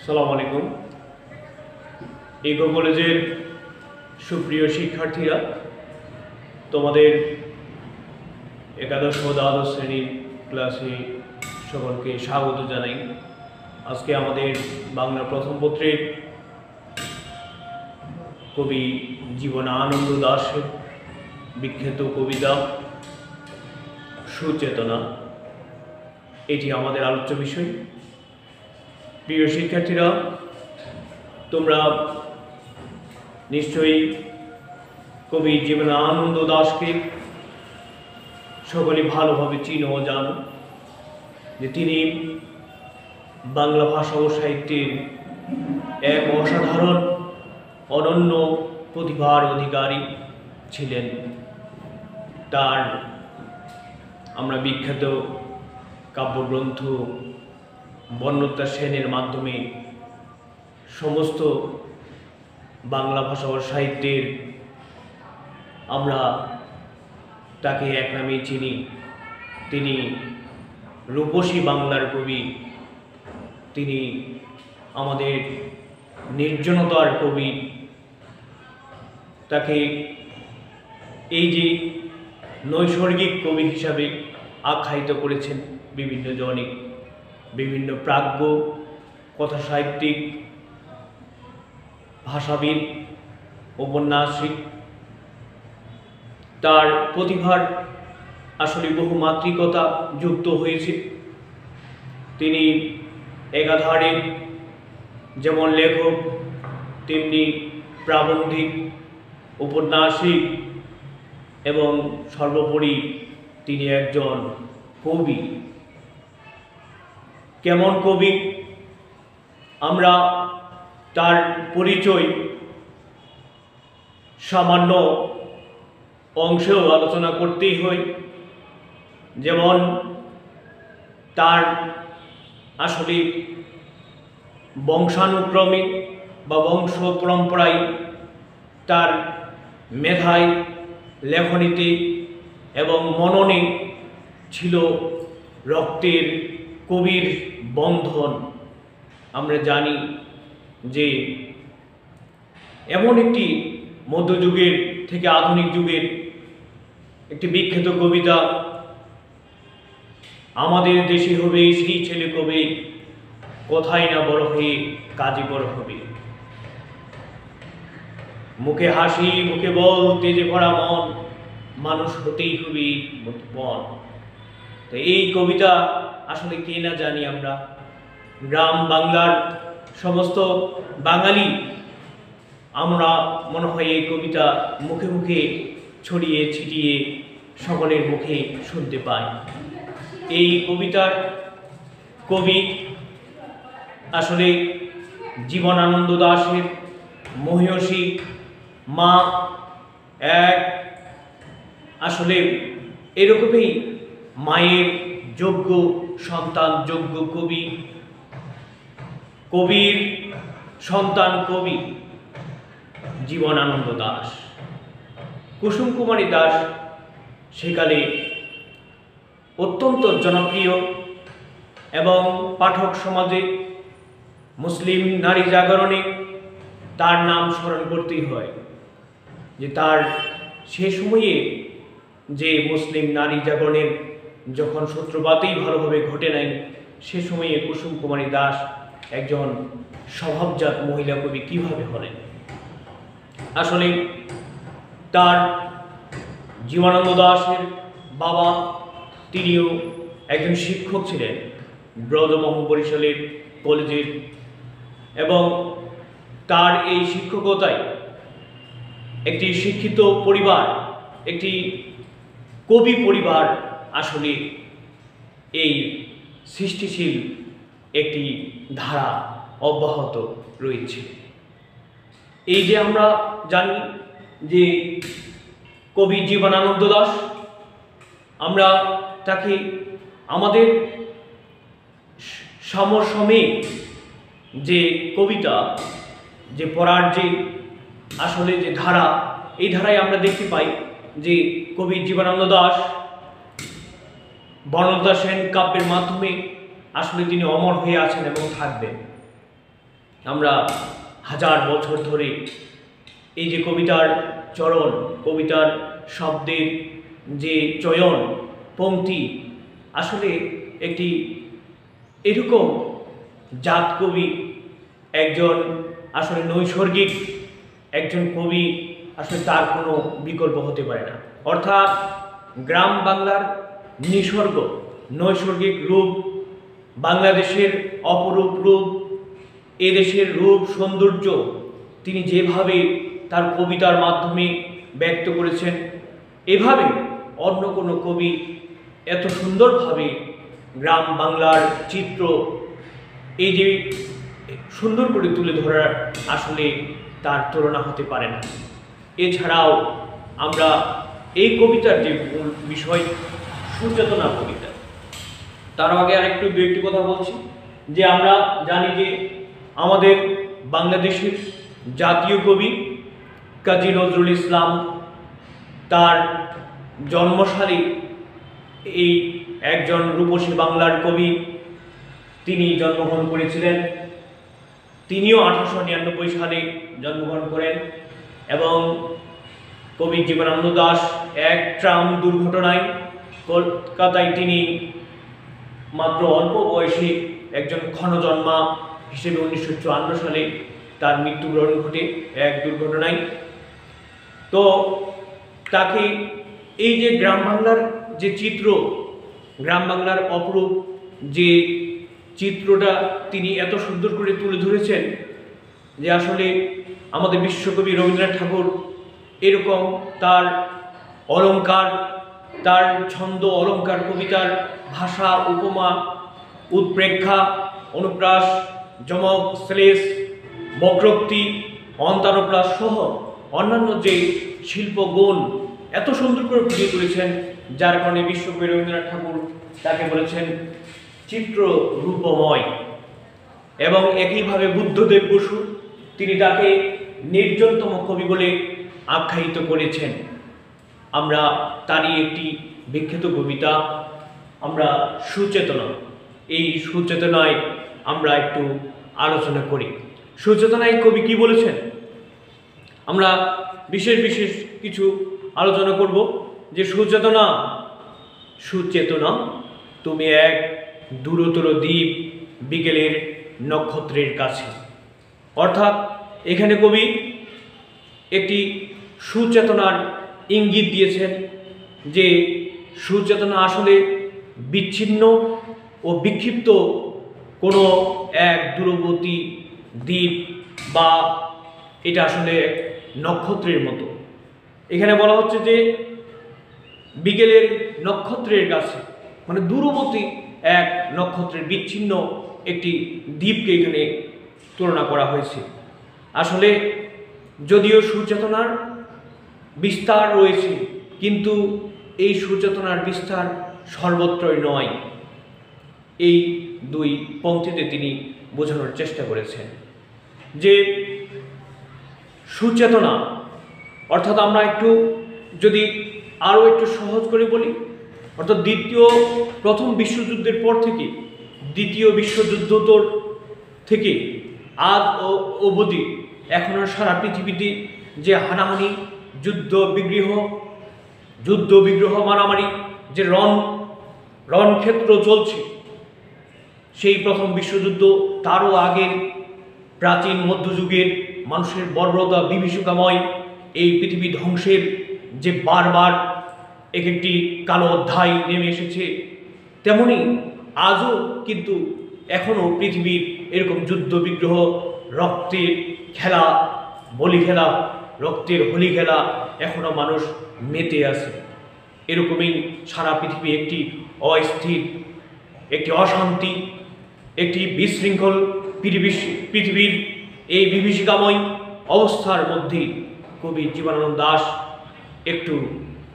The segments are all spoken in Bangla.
সালাম আলাইকুম। ইকো কলেজের সুপ্রিয় শিক্ষার্থীরা, তোমাদের একাদশ ও দ্বাদশ শ্রেণীর ক্লাসে সকলকে স্বাগত জানাই। আজকে আমাদের বাংলা প্রথম পত্রের কবি জীবনানন্দ দাশের বিখ্যাত কবিতা সুচেতনা, এটি আমাদের আলোচ্য বিষয়। প্রিয় শিক্ষার্থীরা, তোমরা নিশ্চয়ই কবি জীবনানন্দ দাশকে সকলে ভালোভাবে চিনো ও জানো যে তিনি বাংলা ভাষা ও সাহিত্যের এক অসাধারণ অনন্য প্রতিভার অধিকারী ছিলেন। তার আমরা বিখ্যাত কাব্যগ্রন্থ বন্যতা সেনের মাধ্যমে সমস্ত বাংলা ভাষা ও সাহিত্যের আমরা তাকে এক নামেই চিনি। তিনি রূপসী বাংলার কবি, তিনি আমাদের নির্জনতার কবি। তাকে এই যে নৈসর্গিক কবি হিসাবে আখ্যায়িত করেছেন বিভিন্ন জনে, বিভিন্ন প্রাজ্ঞ, কথা সাহিত্যিক, ভাষাবিদ, ঔপন্যাসিক। তার প্রতিভার আসলে বহুমাত্রিকতা যুক্ত হয়েছে। তিনি একাধারে যেমন লেখক, তেমনি প্রাবন্ধিক, ঔপন্যাসিক এবং সর্বোপরি তিনি একজন কবি। কেমন কবি, আমরা তার পরিচয় সামান্য অংশেও আলোচনা করতেই হয়। যেমন তার আসলে বংশানুক্রমে বা বংশ পরম্পরায় তার মেধায়, লেখনীতে এবং মননে ছিল রক্তের কবির বন্ধন। আমরা জানি যে এমন একটি মধ্যযুগের থেকে আধুনিক যুগের একটি বিখ্যাত কবিতা, আমাদের দেশে হবে সেই ছেলে কবে, কথায় না বড় হয়ে কাজে বড় হবে। মুখে হাসি, মুখে বল, তেজে ভরা মন, মানুষ হতেই হবে বন। তো এই কবিতা আসলে কে না জানি আমরা। গ্রাম বাংলার সমস্ত বাঙালি আমরা মনে হয় এই কবিতা মুখে মুখে ছড়িয়ে ছিটিয়ে সকলের মুখে শুনতে পাই। এই কবিতার কবি আসলে জীবনানন্দ দাশের মহিয়সী মা, এক আসলে এরকমই মায়ের যোগ্য সন্তান, যোগ্য কবি, কবির সন্তান কবি জীবনানন্দ দাশ। কুসুম কুমারী দাশ সেকালে অত্যন্ত জনপ্রিয় এবং পাঠক সমাজে মুসলিম নারী জাগরণে তার নাম স্মরণ করতেই হয়। যে তার সে সময়ে যে মুসলিম নারী জাগরণের যখন সূত্রপাতই ভালোভাবে ঘটে নাই, সে সময়ে কুসুম কুমারী দাশ একজন স্বভাবজাত মহিলা কবি কিভাবে হলেন। আসলে তার জীবনানন্দ দাশের বাবা, তিনিও একজন শিক্ষক ছিলেন ব্রজমোহন বরিশালের কলেজের, এবং তার এই শিক্ষকতায় একটি শিক্ষিত পরিবার, একটি কবি পরিবার আসলে এই সৃষ্টিশীল একটি ধারা অব্যাহত রয়েছে। এই যে আমরা জানি যে কবি জীবনানন্দ দাশ, আমরা তাকে আমাদের সমসাময়িক যে কবিতা, যে পড়ার যে আসলে যে ধারা, এই ধারায় আমরা দেখতে পাই যে কবি জীবনানন্দ দাশ বনলতা সেন কাব্যের মাধ্যমে আসলে তিনি অমর হয়ে আছেন এবং থাকবেন। আমরা হাজার বছর ধরে এই যে কবিতার চরণ, কবিতার শব্দের যে চয়ন, পংক্তি, আসলে একটি এরকম জাত কবি, একজন আসলে নৈসর্গিক একজন কবি, আসলে তার কোনো বিকল্প হতে পারে না। অর্থাৎ গ্রাম বাংলার নিসর্গ, নৈসর্গিক রূপ, বাংলাদেশের অপরূপ রূপ, এদেশের রূপ সৌন্দর্য তিনি যেভাবে তার কবিতার মাধ্যমে ব্যক্ত করেছেন, এভাবে অন্য কোনো কবি এত সুন্দরভাবে গ্রাম বাংলার চিত্র এই যে সুন্দর করে তুলে ধরার আসলে তার তুলনা হতে পারে না। এছাড়াও আমরা এই কবিতার যে মূল বিষয় সুচেতনা কবিতা, তার আগে আরেকটু দু একটি কথা বলছি যে আমরা জানি যে আমাদের বাংলাদেশের জাতীয় কবি কাজী নজরুল ইসলাম, তার জন্মসালে এই একজন রূপসী বাংলার কবি, তিনি জন্মগ্রহণ করেছিলেন। তিনিও 1899 সালে জন্মগ্রহণ করেন এবং কবি জীবনানন্দ দাশ এক ট্রাম দুর্ঘটনায় কলকাতায় তিনি মাত্র অল্প বয়সে একজন ক্ষণজন্মা হিসেবে 1954 সালে তার মৃত্যুবরণ ঘটে এক দুর্ঘটনায়। তো তাকে এই যে গ্রাম বাংলার যে চিত্র, গ্রাম বাংলার অপরূপ যে চিত্রটা তিনি এত সুন্দর করে তুলে ধরেছেন যে আসলে আমাদের বিশ্বকবি রবীন্দ্রনাথ ঠাকুর এরকম তার অলঙ্কার, তার ছন্দ অলঙ্কার, কবিতার ভাষা, উপমা, উৎপ্রেক্ষা, অনুপ্রাস, যমক, শ্লেষ, বক্রোক্তি, অন্তানুপ্রাস সহ অন্যান্য যে শিল্পগুণ এত সুন্দর করে ফুটিয়ে তুলেছেন, যার কারণে বিশ্বকবি রবীন্দ্রনাথ ঠাকুর তাকে বলেছেন চিত্র রূপময়। এবং একইভাবে বুদ্ধদেব বসু তিনি তাকে নির্জনতম কবি বলে আখ্যায়িত করেছেন। আমরা তারই একটি বিখ্যাত কবিতা আমরা সুচেতনা, এই সুচেতনায় আমরা একটু আলোচনা করি। সুচেতনায় কবি কি বলেছেন আমরা বিশেষ বিশেষ কিছু আলোচনা করব। যে সুচেতনা, সুচেতনা তুমি এক দূরতর দ্বীপ বিকেলের নক্ষত্রের কাছে। অর্থাৎ এখানে কবি একটি সুচেতনার ইঙ্গিত দিয়েছেন যে সুচেতনা আসলে বিচ্ছিন্ন ও বিক্ষিপ্ত কোনো এক দূরবর্তী দ্বীপ বা এটা আসলে নক্ষত্রের মতো। এখানে বলা হচ্ছে যে বিকেলের নক্ষত্রের কাছে, মানে দূরবর্তী এক নক্ষত্রের বিচ্ছিন্ন একটি দ্বীপকে এখানে তুলনা করা হয়েছে। আসলে যদিও সুচেতনার বিস্তার রয়েছে, কিন্তু এই সুচেতনার বিস্তার সর্বত্রই নয়। এই দুই পংক্তিতে তিনি বোঝানোর চেষ্টা করেছেন যে সুচেতনা অর্থাৎ আমরা একটু যদি আরও একটু সহজ করে বলি, অর্থাৎ প্রথম বিশ্বযুদ্ধের পর থেকে দ্বিতীয় বিশ্বযুদ্ধোত্তর থেকে আজ অবধি এখনো সারা পৃথিবীতে যে হানাহানি, যুদ্ধ বিগ্রহ, মারামারি, যে রণক্ষেত্র চলছে, সেই প্রথম বিশ্বযুদ্ধ, তারও আগের প্রাচীন মধ্যযুগের মানুষের বর্বরতা, বিভীষিকাময় এই পৃথিবী ধ্বংসের যে বারবার একটি কালো অধ্যায় নেমে এসেছে, তেমনি আজও কিন্তু এখনও পৃথিবীর এরকম যুদ্ধ বিগ্রহ, রক্তের খেলা, বলি খেলা, রক্তের হোলি খেলা এখনও মানুষ মেতে আছে। এরকমই সারা পৃথিবী একটি অস্থির, একটি অশান্তি, একটি বিশৃঙ্খল পৃথিবীর এই বিভীষিকাময় অবস্থার মধ্যে কবি জীবনানন্দ দাশ একটু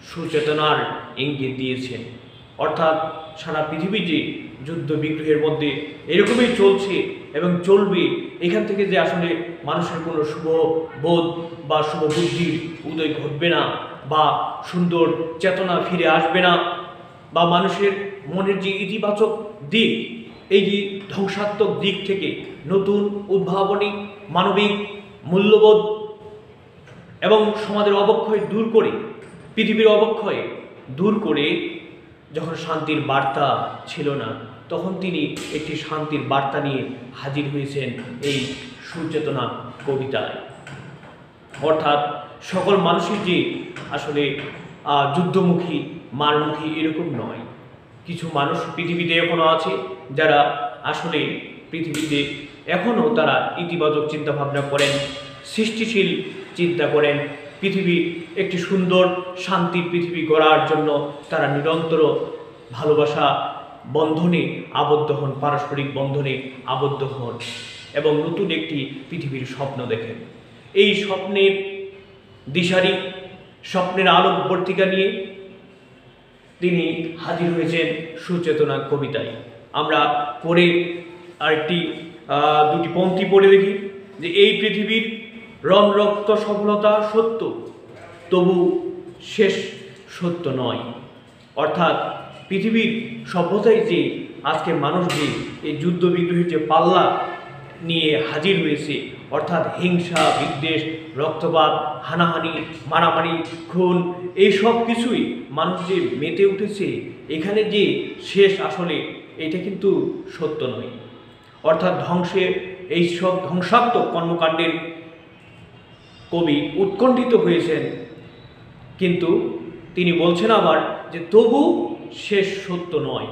সুচেতনার ইঙ্গিত দিয়েছেন। অর্থাৎ সারা পৃথিবী যে যুদ্ধ বিগ্রহের মধ্যে এরকমই চলছে এবং চলবে, এখান থেকে যে আসলে মানুষের কোনো শুভ বোধ বা শুভ বুদ্ধির উদয় ঘটবে না, বা সুন্দর চেতনা ফিরে আসবে না, বা মানুষের মনের যে ইতিবাচক দিক এই যে ধ্বংসাত্মক দিক থেকে নতুন উদ্ভাবনী মানবিক মূল্যবোধ এবং সমাজের অবক্ষয় দূর করে, পৃথিবীর অবক্ষয় দূর করে যখন শান্তির বার্তা ছিল না, তখন তিনি একটি শান্তির বার্তা নিয়ে হাজির হয়েছেন এই সুচেতনা কবিতায়। অর্থাৎ সকল মানুষই যে আসলে যুদ্ধমুখী মারমুখী এরকম নয়। কিছু মানুষ পৃথিবীতে এখনও আছে যারা আসলে পৃথিবীতে এখনও তারা ইতিবাচক চিন্তাভাবনা করেন, সৃষ্টিশীল চিন্তা করেন, পৃথিবী একটি সুন্দর শান্তির পৃথিবী গড়ার জন্য তারা নিরন্তর ভালোবাসা বন্ধনে আবদ্ধ হন, পারস্পরিক বন্ধনে আবদ্ধ হন এবং নতুন একটি পৃথিবীর স্বপ্ন দেখেন। এই স্বপ্নের দিশারি, স্বপ্নের আলোকবর্তিকা নিয়ে তিনি হাজির হয়েছেন সুচেতনা কবিতায়। আমরা পরে আরেকটি দুটি পংক্তি পড়ে দেখি যে এই পৃথিবীর রং রক্ত সফলতা সত্য, তবু শেষ সত্য নয়। অর্থাৎ পৃথিবীর সভ্যতায় যে আজকে মানুষ যে এই যুদ্ধ বিগ্রহের যে পাল্লা নিয়ে হাজির হয়েছে, অর্থাৎ হিংসা বিদ্বেষ রক্তপাত হানাহানি মারামারি খুন এই সব কিছুই মানুষ যে মেতে উঠেছে, এখানে যে শেষ আসলে এটা কিন্তু সত্য নয়। অর্থাৎ ধ্বংসের এই সব ধ্বংসাত্মক কর্মকাণ্ডের কবি উৎকণ্ঠিত হয়েছেন, কিন্তু তিনি বলছেন আবার যে তবু শেষ সত্য নয়।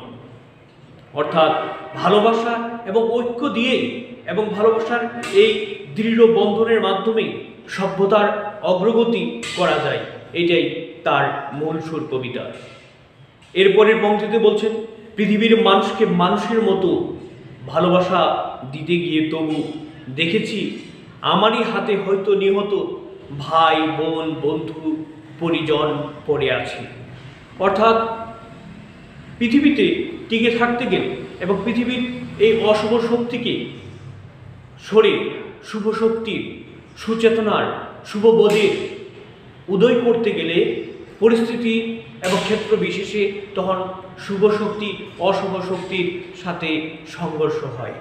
অর্থাৎ ভালোবাসা এবং ঐক্য দিয়েই এবং ভালোবাসার এই দৃঢ় বন্ধনের মাধ্যমে সভ্যতার অগ্রগতি করা যায়, এটাই তার মূল সুর কবিতা। এরপরের পংক্তিতে বলছেন পৃথিবীর মানুষকে মানুষের মতো ভালোবাসা দিতে গিয়ে তবু দেখেছি আমারই হাতে হয়তো নিহত ভাই বোন বন্ধু পরিজন পড়ে আছে। অর্থাৎ পৃথিবীতে টিকে থাকতে গেলে এবং পৃথিবীর এই অশুভ শক্তিকে সরে শুভ শক্তির সুচেতনার শুভবোধের উদয় করতে গেলে পরিস্থিতি এবং ক্ষেত্র বিশেষে তখন শুভ শক্তি অশুভ শক্তির সাথে সংঘর্ষ হয়।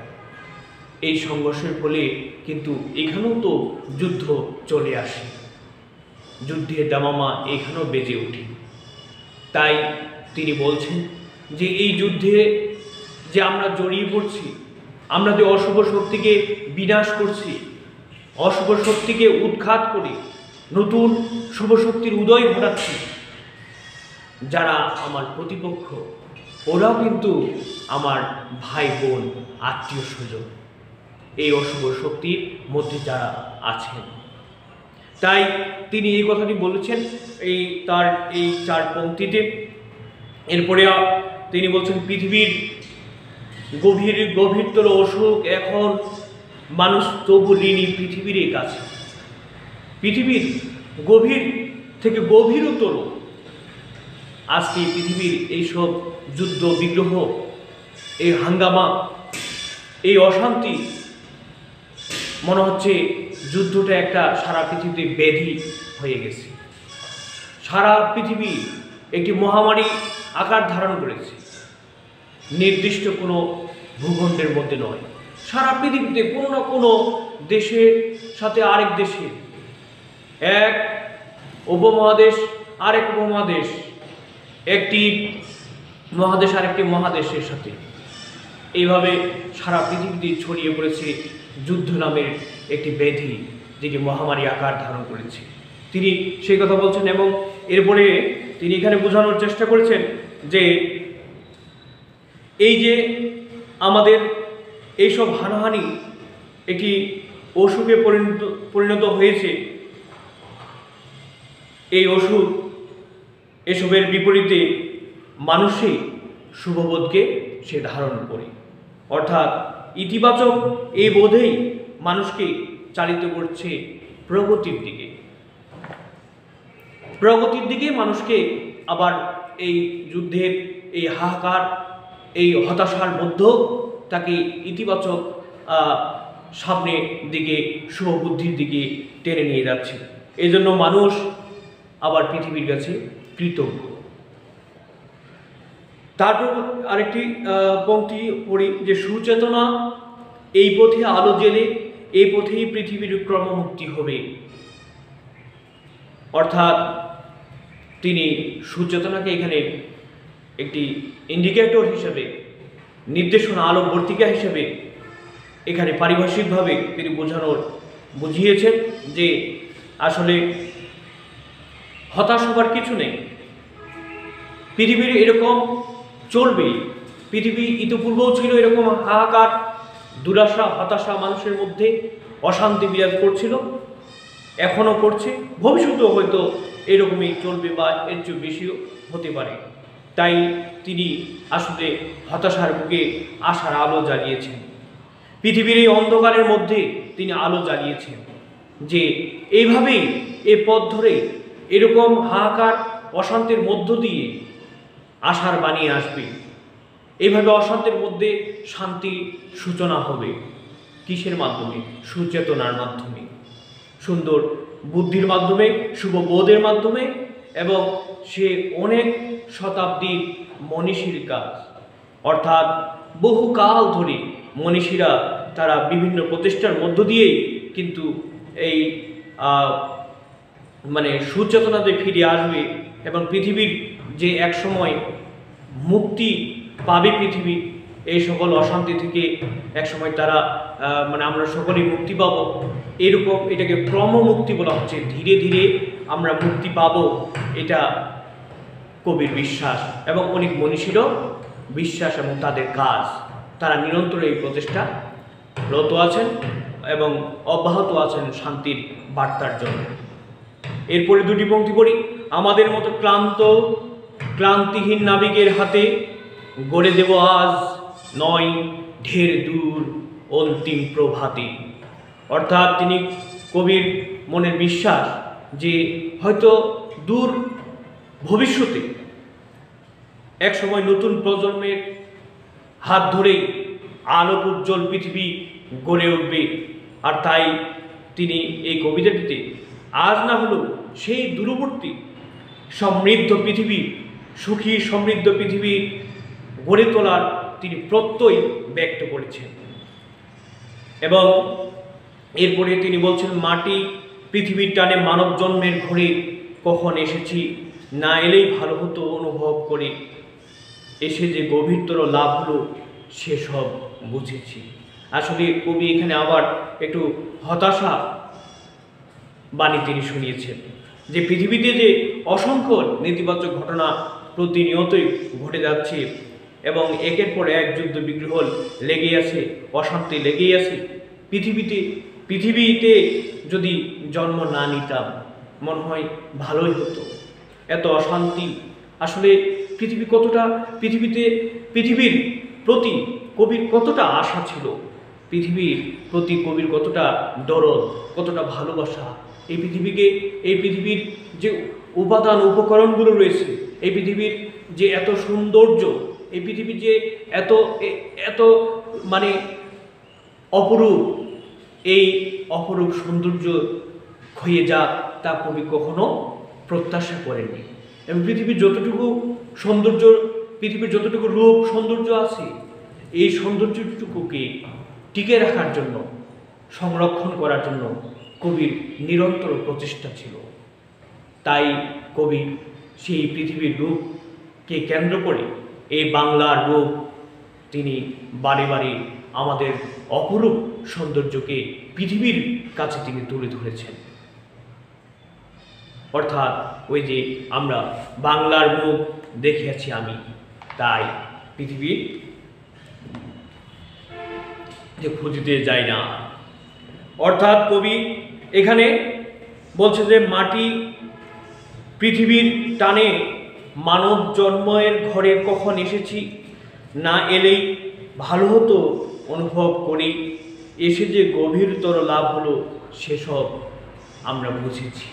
এই সংঘর্ষের ফলে কিন্তু এখানেও তো যুদ্ধ চলে আসে, যুদ্ধের দামামা এখানেও বেজে ওঠে। তাই তিনি বলছেন যে এই যুদ্ধে যে আমরা জড়িয়ে পড়ছি, আমরা যে অশুভ শক্তিকে বিনাশ করছি, অশুভ শক্তিকে উৎখাত করে নতুন শুভ শক্তির উদয় ঘটাচ্ছি, যারা আমার প্রতিপক্ষ ওরাও কিন্তু আমার ভাই বোন আত্মীয় স্বজন, এই অশুভ শক্তির মধ্যে যারা আছেন। তাই তিনি এই কথাটি বলেছেন তার এই 4 পংক্তিতে। এরপরে তিনি বলছেন পৃথিবীর গভীরতর অসুখ এখন মানুষ তবু ঋণী পৃথিবীর কাছে। পৃথিবীর গভীর থেকে গভীরতর আজকে পৃথিবীর এইসব যুদ্ধ বিগ্রহ, এই হাঙ্গামা, এই অশান্তি, মনে হচ্ছে যুদ্ধটা একটা সারা পৃথিবীতে ব্যাধি হয়ে গেছে। সারা পৃথিবী একটি মহামারী আকার ধারণ করেছে, নির্দিষ্ট কোনো ভূখণ্ডের মধ্যে নয়, সারা পৃথিবীতে কোনো না কোনো দেশের সাথে আরেক দেশে, এক উপমহাদেশ আরেক উপমহাদেশ, একটি মহাদেশ আরেকটি মহাদেশের সাথে, এইভাবে সারা পৃথিবীতে ছড়িয়ে পড়েছে যুদ্ধ নামের একটি ব্যাধি, যেটি মহামারী আকার ধারণ করেছে। তিনি সেই কথা বলছেন এবং এরপরে তিনি এখানে বোঝানোর চেষ্টা করেছেন যে এই যে আমাদের এইসব হানাহানি একটি অসুখে পরিণত হয়েছে, এই অসুখ এসবের বিপরীতে মানুষই শুভবোধকে সে ধারণ করে। অর্থাৎ ইতিবাচক এই বোধেই মানুষকে চালিত করছে প্রগতির দিকে, প্রগতির দিকে মানুষকে আবার এই যুদ্ধের এই হাহাকার এই হতাশার মধ্যেও তাকে ইতিবাচক সামনের দিকে শুভবুদ্ধির দিকে টেনে নিয়ে যাচ্ছে। এই জন্য মানুষ আবার পৃথিবীর কাছে কৃতজ্ঞ। তারপর আরেকটি পংক্তি পড়ি যে সুচেতনা এই পথে আলো জেলে এই পথেই পৃথিবীর ক্রমমুক্তি হবে। অর্থাৎ তিনি সুচেতনাকে এখানে একটি ইন্ডিকেটর হিসেবে, নির্দেশনা, আলোকবর্তিকা হিসেবে এখানে পারিভাষিকভাবে তিনি বুঝিয়েছেন যে আসলে হতাশ হবার কিছু নেই, পৃথিবীর এরকম চলবেই। পৃথিবী ইতিপূর্বেও ছিল এরকম হাহাকার, দুরাশা, হতাশা, মানুষের মধ্যে অশান্তি বিরাজ করছিল, এখনও করছে, ভবিষ্যতেও হয়তো এরকমই চলবে বা এর চেয়ে বেশিও হতে পারে। তাই তিনি আসলে হতাশার বুকে আশার আলো জ্বালিয়েছেন। পৃথিবীর এই অন্ধকারের মধ্যে তিনি আলো জ্বালিয়েছেন যে এইভাবেই এ পথ ধরে এরকম হাহাকার অশান্তির মধ্য দিয়ে আশার বাণী আসবে। এইভাবে অশান্তির মধ্যে শান্তি সূচনা হবে। কিসের মাধ্যমে? সুচেতনার মাধ্যমে, সুন্দর বুদ্ধির মাধ্যমে, শুভবোধের মাধ্যমে, এবং সে অনেক শতাব্দীর মনীষীর কাজ। অর্থাৎ বহুকাল ধরে মনীষীরা তারা বিভিন্ন প্রচেষ্টার মধ্য দিয়েই কিন্তু এই সুচেতনাতে ফিরে আসবে এবং পৃথিবীর যে একসময় মুক্তি পাবে পৃথিবী এই সকল অশান্তি থেকে, একসময় তারা আমরা সকলেই মুক্তি পাব, এরকম এটাকে ক্রমমুক্তি বলা হচ্ছে। ধীরে ধীরে আমরা মুক্তি পাব, এটা কবির বিশ্বাস এবং অনেক মনীষীরও বিশ্বাস এবং তাদের কাজ। তারা নিরন্তর এই প্রচেষ্টা রত আছেন এবং অব্যাহত আছেন শান্তির বার্তার জন্য। এরপরে দুটি পংক্তি পড়ি। আমাদের মতো ক্লান্তিহীন নাবিকের হাতে গড়ে দেব আজ নয় ঢের দূর অন্তিম প্রভাতে। অর্থাৎ তিনি কবির মনের বিশ্বাস যে হয়তো দূর ভবিষ্যতে এক সময় নতুন প্রজন্মের হাত ধরেই আলোক উজ্জ্বল পৃথিবী গড়ে উঠবে। আর তাই তিনি এই কবিতাটিতে আজ না হলেও সেই দূরবর্তী সমৃদ্ধ পৃথিবী, সুখী সমৃদ্ধ পৃথিবী গড়ে তোলার তিনি প্রত্যয় ব্যক্ত করেছেন। এবং এরপরে তিনি বলছেন, মাটি পৃথিবীর টানে মানব জন্মের ঘরে কখন এসেছি, না এলেই ভালো হতো অনুভব করে, এসে যে গভীরতর লাভ হলো সেসব বুঝেছি। আসলে কবি এখানে আবার একটু হতাশা বাণী তিনি শুনিয়েছেন যে পৃথিবীতে যে অসংখ্য নেতিবাচক ঘটনা প্রতিনিয়তই ঘটে যাচ্ছে এবং একের পর এক যুদ্ধ বিগ্রহ লেগেই আছে, অশান্তি লেগেই আছে। পৃথিবীতে যদি জন্ম না নিতাম মনে হয় ভালোই হতো। এত অশান্তি, আসলে পৃথিবীর প্রতি কবির কতটা আশা ছিল, পৃথিবীর প্রতি কবির কতটা দরদ, কতটা ভালোবাসা। এই পৃথিবীর যে উপাদান উপকরণগুলো রয়েছে, এই পৃথিবীর যে এত সৌন্দর্য, এই পৃথিবীর যে এত অপরূপ, এই অপরূপ সৌন্দর্য ক্ষয়ে যাক তা কবি কখনো প্রত্যাশা করেননি। এবং পৃথিবীর যতটুকু রূপ সৌন্দর্য আছে, এই সৌন্দর্যটুকুকে টিকে রাখার জন্য, সংরক্ষণ করার জন্য কবির নিরন্তর প্রচেষ্টা ছিল। তাই কবি সেই পৃথিবীর রূপকে কেন্দ্র করে এই বাংলার রূপ তিনি বারে বারে আমাদের অপরূপ সৌন্দর্যকে পৃথিবীর কাছে তিনি তুলে ধরেছেন। অর্থাৎ ওই যে আমরা বাংলার মুখ দেখিয়াছি আমি, তাই পৃথিবীর যে খুঁজতে যায় না। অর্থাৎ কবি এখানে বলছে যে মাটি পৃথিবীর টানে মানব জন্মের ঘরে কখন এসেছি, না এলেই ভালো হতো অনুভব করি, এসে যে গভীরতর লাভ হলো সেসব আমরা বুঝেছি।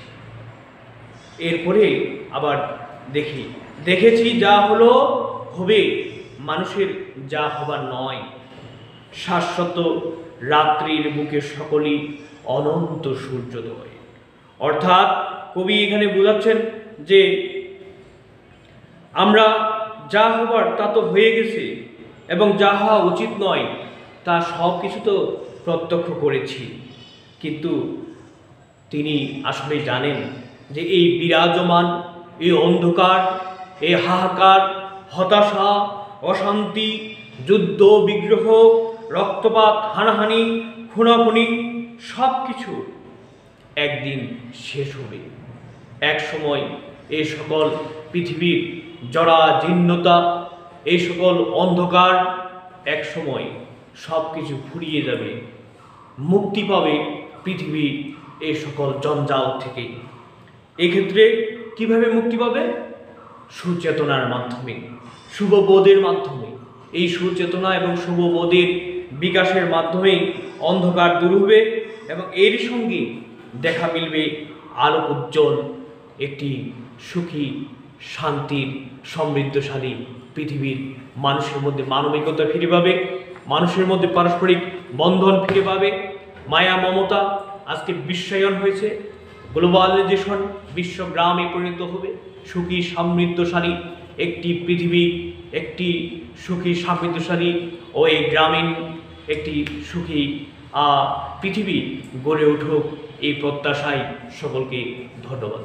এরপরে আবার দেখেছি যা হলো হবে, মানুষের যা হবার নয়, শাশ্বত রাত্রির বুকে সকলই অনন্ত সূর্যোদয়। অর্থাৎ কবি এখানে বোঝাচ্ছেন যে আমরা যা হবার তা তো হয়ে গেছে, এবং যা হওয়া উচিত নয় তা সব কিছু তো প্রত্যক্ষ করেছি। কিন্তু তিনি আসলে জানেন যে এই বিরাজমান এই অন্ধকার, এই হাহাকার, হতাশা, অশান্তি, যুদ্ধ বিগ্রহ, রক্তপাত, হানাহানি, খুনাখুনি সব কিছু একদিন শেষ হবে। এক সময় এই সকল পৃথিবীর জরাজীর্ণতা, এই সকল অন্ধকার এক সময় সব কিছু ফুরিয়ে যাবে। মুক্তি পাবে পৃথিবী এই সকল জঞ্জাল থেকে। এক্ষেত্রে কিভাবে মুক্তি পাবে? সুচেতনার মাধ্যমে, শুভবোধের মাধ্যমে। এই সুচেতনা এবং শুভবোধের বিকাশের মাধ্যমে অন্ধকার দূর হবে এবং এর সঙ্গে দেখা মিলবে আলো উজ্জ্বল একটি সুখী, শান্তির, সমৃদ্ধশালী পৃথিবীর। মানুষের মধ্যে মানবিকতা ফিরে পাবে, মানুষের মধ্যে পারস্পরিক বন্ধন ফিরে পাবে, মায়া মমতা। আজকে বিশ্বায়ন হয়েছে, গ্লোবালাইজেশন, বিশ্বগ্রামে পরিণত হবে সুখী সমৃদ্ধশালী একটি পৃথিবী, একটি সুখী সমৃদ্ধশালী ও এই গ্রামীণ একটি সুখী পৃথিবী গড়ে উঠুক, এই প্রত্যাশায় সকলকে ধন্যবাদ।